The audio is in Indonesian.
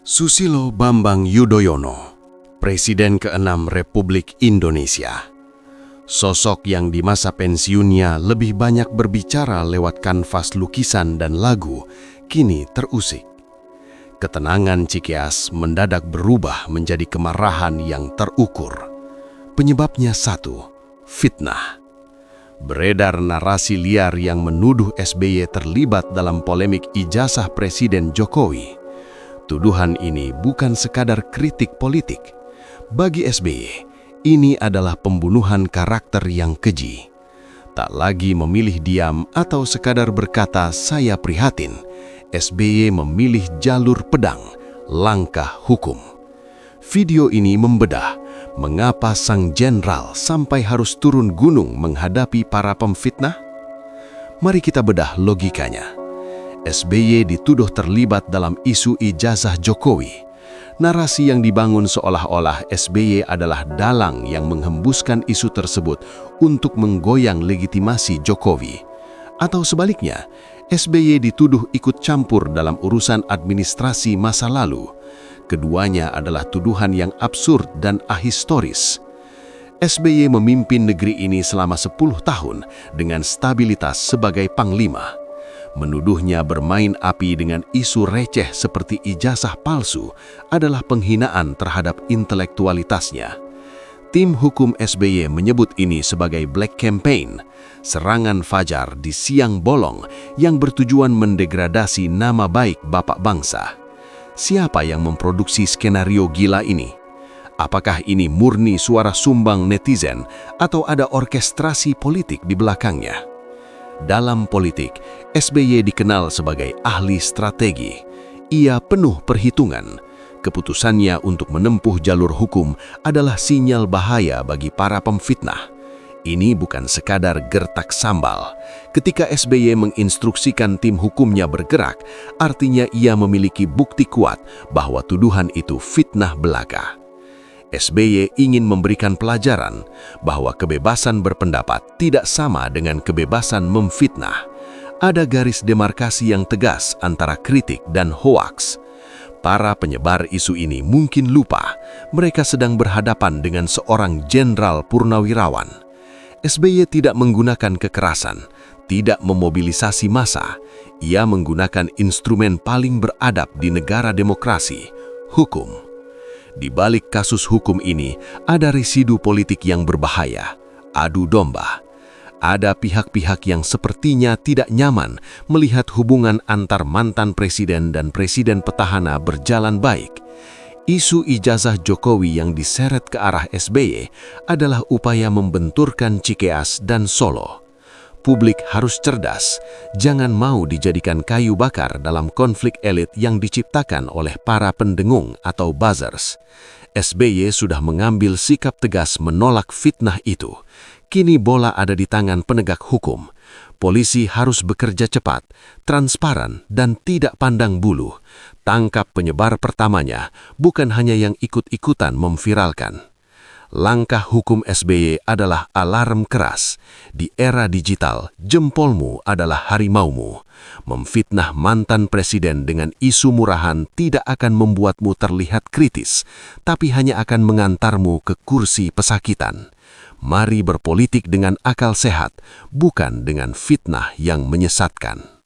Susilo Bambang Yudhoyono, Presiden ke-6 Republik Indonesia. Sosok yang di masa pensiunnya lebih banyak berbicara lewat kanvas lukisan dan lagu, kini terusik. Ketenangan Cikeas mendadak berubah menjadi kemarahan yang terukur. Penyebabnya satu, fitnah. Beredar narasi liar yang menuduh SBY terlibat dalam polemik ijazah Presiden Jokowi. Tuduhan ini bukan sekadar kritik politik. Bagi SBY, ini adalah pembunuhan karakter yang keji. Tak lagi memilih diam atau sekadar berkata saya prihatin, SBY memilih jalur pedang, langkah hukum. Video ini membedah mengapa sang jenderal sampai harus turun gunung menghadapi para pemfitnah. Mari kita bedah logikanya. SBY dituduh terlibat dalam isu ijazah Jokowi. Narasi yang dibangun seolah-olah SBY adalah dalang yang menghembuskan isu tersebut untuk menggoyang legitimasi Jokowi. Atau sebaliknya, SBY dituduh ikut campur dalam urusan administrasi masa lalu. Keduanya adalah tuduhan yang absurd dan ahistoris. SBY memimpin negeri ini selama 10 tahun dengan stabilitas sebagai panglima. Menuduhnya bermain api dengan isu receh seperti ijazah palsu adalah penghinaan terhadap intelektualitasnya. Tim hukum SBY menyebut ini sebagai black campaign, serangan fajar di siang bolong yang bertujuan mendegradasi nama baik bapak bangsa. Siapa yang memproduksi skenario gila ini? Apakah ini murni suara sumbang netizen atau ada orkestrasi politik di belakangnya? Dalam politik, SBY dikenal sebagai ahli strategi. Ia penuh perhitungan. Keputusannya untuk menempuh jalur hukum adalah sinyal bahaya bagi para pemfitnah. Ini bukan sekadar gertak sambal. Ketika SBY menginstruksikan tim hukumnya bergerak, artinya ia memiliki bukti kuat bahwa tuduhan itu fitnah belaka. SBY ingin memberikan pelajaran bahwa kebebasan berpendapat tidak sama dengan kebebasan memfitnah. Ada garis demarkasi yang tegas antara kritik dan hoaks. Para penyebar isu ini mungkin lupa mereka sedang berhadapan dengan seorang jenderal purnawirawan. SBY tidak menggunakan kekerasan, tidak memobilisasi massa. Ia menggunakan instrumen paling beradab di negara demokrasi, hukum. Di balik kasus hukum ini, ada residu politik yang berbahaya, adu domba. Ada pihak-pihak yang sepertinya tidak nyaman melihat hubungan antar mantan presiden dan presiden petahana berjalan baik. Isu ijazah Jokowi yang diseret ke arah SBY adalah upaya membenturkan Cikeas dan Solo. Publik harus cerdas, jangan mau dijadikan kayu bakar dalam konflik elit yang diciptakan oleh para pendengung atau buzzers. SBY sudah mengambil sikap tegas menolak fitnah itu. Kini bola ada di tangan penegak hukum. Polisi harus bekerja cepat, transparan, dan tidak pandang bulu. Tangkap penyebar pertamanya, bukan hanya yang ikut-ikutan memviralkan. Langkah hukum SBY adalah alarm keras. Di era digital, jempolmu adalah harimaumu. Memfitnah mantan presiden dengan isu murahan tidak akan membuatmu terlihat kritis, tapi hanya akan mengantarmu ke kursi pesakitan. Mari berpolitik dengan akal sehat, bukan dengan fitnah yang menyesatkan.